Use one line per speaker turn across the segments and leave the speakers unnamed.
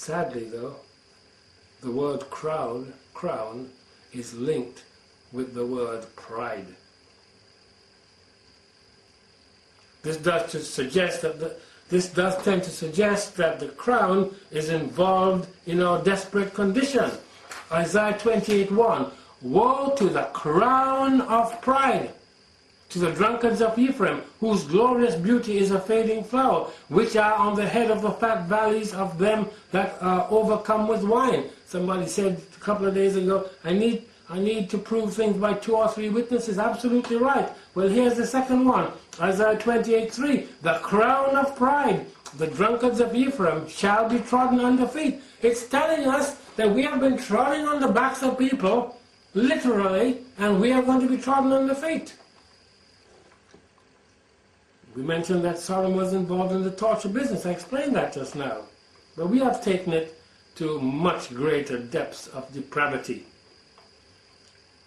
Sadly though, the word crown is linked with the word pride. This does tend to suggest that the crown is involved in our desperate condition. Isaiah 28:1, woe to the crown of pride, to the drunkards of Ephraim, whose glorious beauty is a fading flower, which are on the head of the fat valleys of them that are overcome with wine. Somebody said a couple of days ago, I need to prove things by 2 or 3 witnesses. Absolutely right. Well, here's the second one. Isaiah 28:3, the crown of pride, the drunkards of Ephraim shall be trodden under feet. It's telling us that we have been trodden on the backs of people, literally, and we are going to be trodden under feet. We mentioned that Sodom was involved in the torture business. I explained that just now. But we have taken it to much greater depths of depravity.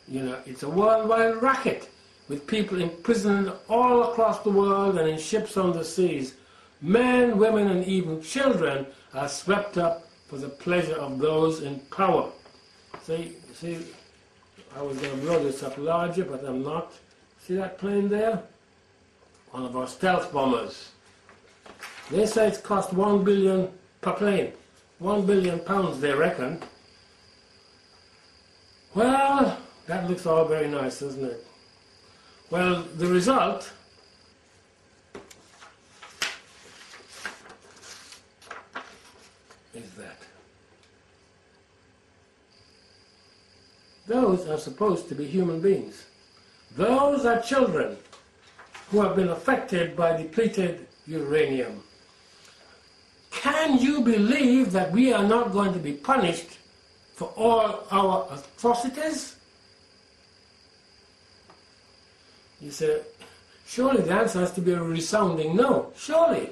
You know, it's a worldwide racket with people imprisoned all across the world and in ships on the seas. Men, women, and even children are swept up for the pleasure of those in power. See, I was going to blow this up larger, but I'm not. See that plane there? One of our stealth bombers. They say it's cost $1 billion per plane. £1 billion, they reckon. Well, that looks all very nice, doesn't it? Well, the result is that those are supposed to be human beings. Those are children who have been affected by depleted uranium. Can you believe that we are not going to be punished for all our atrocities? You say, surely the answer has to be a resounding no. Surely.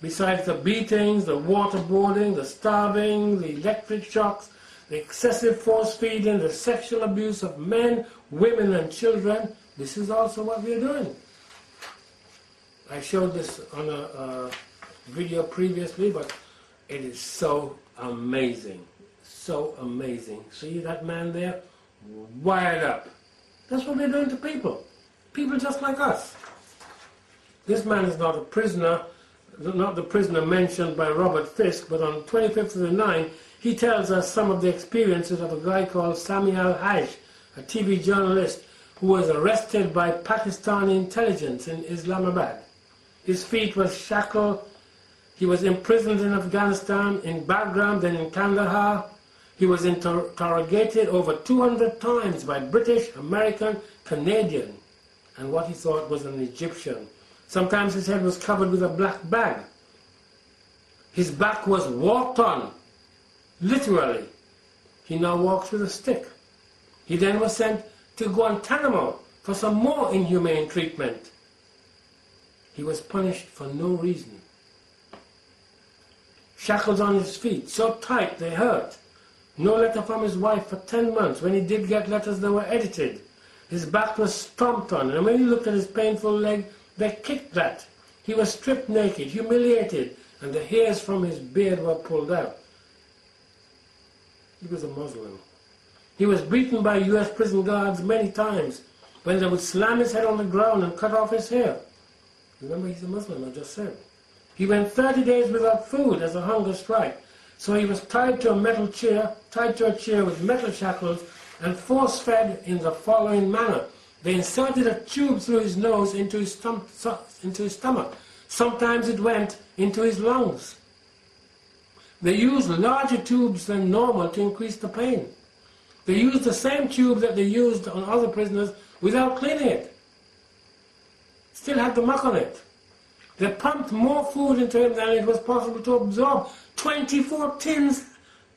Besides the beatings, the waterboarding, the starving, the electric shocks, the excessive force feeding, the sexual abuse of men, women and children, this is also what we are doing. I showed this on a video previously, but it is so amazing. So amazing. See that man there? Wired up. That's what they're doing to people. People just like us. This man is not a prisoner, not the prisoner mentioned by Robert Fisk, but on 25th of the 9th, he tells us some of the experiences of a guy called Sami al-Hajj, a TV journalist who was arrested by Pakistani intelligence in Islamabad. His feet were shackled. He was imprisoned in Afghanistan, in Bagram, then in Kandahar. He was interrogated over 200 times by British, American, Canadian, and what he thought was an Egyptian. Sometimes his head was covered with a black bag. His back was walked on, literally. He now walks with a stick. He then was sent to Guantanamo for some more inhumane treatment. He was punished for no reason. Shackles on his feet, so tight they hurt. No letter from his wife for 10 months. When he did get letters, they were edited. His back was stomped on, and when he looked at his painful leg, they kicked that. He was stripped naked, humiliated, and the hairs from his beard were pulled out. He was a Muslim. He was beaten by U.S. prison guards many times when they would slam his head on the ground and cut off his hair. Remember, he's a Muslim, I just said. He went 30 days without food as a hunger strike. So he was tied to a chair with metal shackles and force-fed in the following manner. They inserted a tube through his nose into his stomach. Sometimes it went into his lungs. They used larger tubes than normal to increase the pain. They used the same tube that they used on other prisoners without cleaning it. Still had the muck on it. They pumped more food into him than it was possible to absorb. 24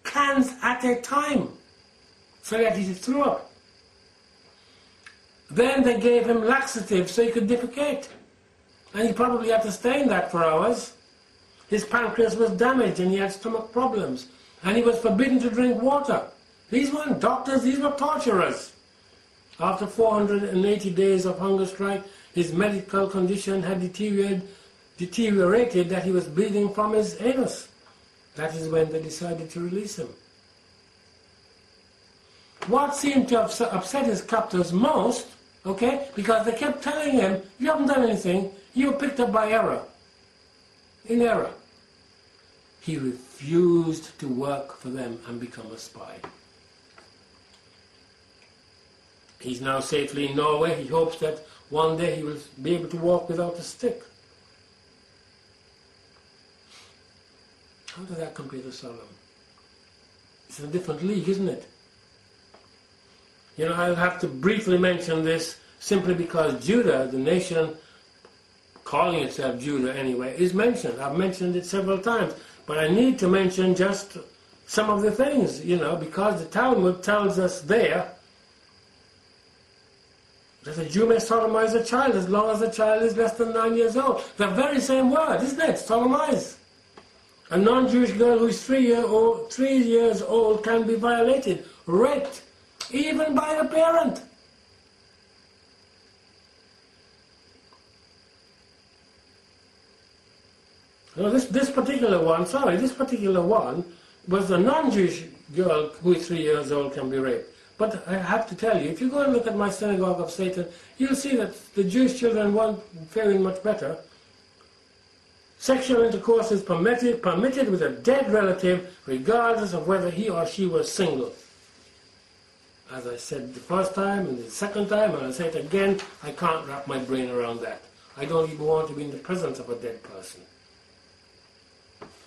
cans at a time, so that he threw up. Then they gave him laxatives so he could defecate. And he probably had to stay in that for hours. His pancreas was damaged and he had stomach problems. And he was forbidden to drink water. These weren't doctors, these were torturers. After 480 days of hunger strike, his medical condition had deteriorated that he was bleeding from his anus. That is when they decided to release him. What seemed to have upset his captors most, okay, because they kept telling him, you haven't done anything, you were picked up by error, in error. He refused to work for them and become a spy. He's now safely in Norway. He hopes that one day he will be able to walk without a stick. How does that compare to Sodom? It's a different league, isn't it? You know, I'll have to briefly mention this simply because Judah, the nation calling itself Judah anyway, is mentioned. I've mentioned it several times. But I need to mention just some of the things, you know, because the Talmud tells us there that a Jew may sodomize a child as long as the child is less than 9 years old. The very same word, isn't it? Sodomize. A non-Jewish girl who is 3 years old can be violated, raped, even by the parent. No, this particular one was a non-Jewish girl who is 3 years old can be raped. But I have to tell you, if you go and look at my synagogue of Satan, you'll see that the Jewish children weren't faring much better. Sexual intercourse is permitted with a dead relative, regardless of whether he or she was single. As I said the first time and the second time, and I'll say it again, I can't wrap my brain around that. I don't even want to be in the presence of a dead person.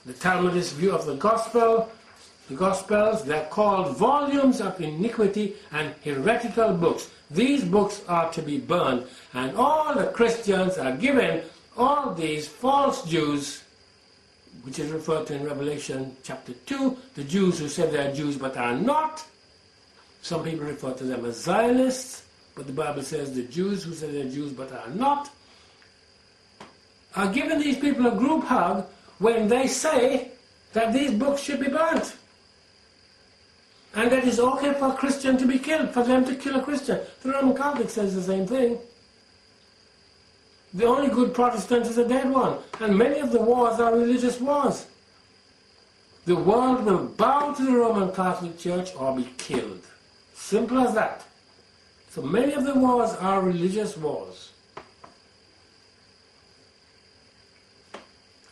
The Talmudist view of the Gospels, they're called volumes of iniquity and heretical books. These books are to be burned, and all the Christians are given all these false Jews, which is referred to in Revelation chapter 2, the Jews who say they are Jews but are not. Some people refer to them as Zionists, but the Bible says the Jews who say they're Jews but are not, are giving these people a group hug when they say that these books should be burnt. And that it's okay for a Christian to be killed, for them to kill a Christian. The Roman Catholic says the same thing. The only good Protestant is a dead one. And many of the wars are religious wars. The world will bow to the Roman Catholic Church or be killed. Simple as that. So many of the wars are religious wars.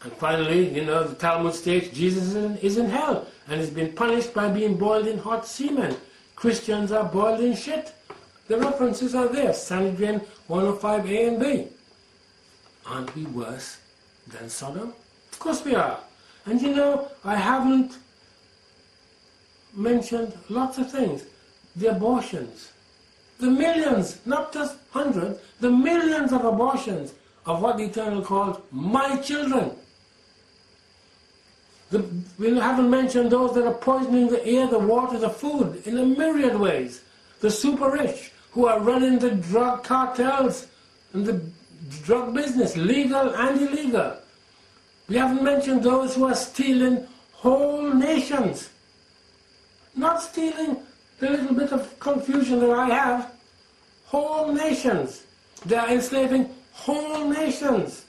And finally, you know, the Talmud states Jesus is in hell and has been punished by being boiled in hot semen. Christians are boiled in shit. The references are there, Sanhedrin 105a and b. Aren't we worse than Sodom? Of course we are. And you know, I haven't mentioned lots of things. The abortions. The millions, not just hundreds, the millions of abortions of what the Eternal called my children. We haven't mentioned those that are poisoning the air, the water, the food in a myriad ways. The super rich who are running the drug cartels and the drug business, legal and illegal. We haven't mentioned those who are stealing whole nations. Not stealing the little bit of confusion that I have. Whole nations. They are enslaving whole nations.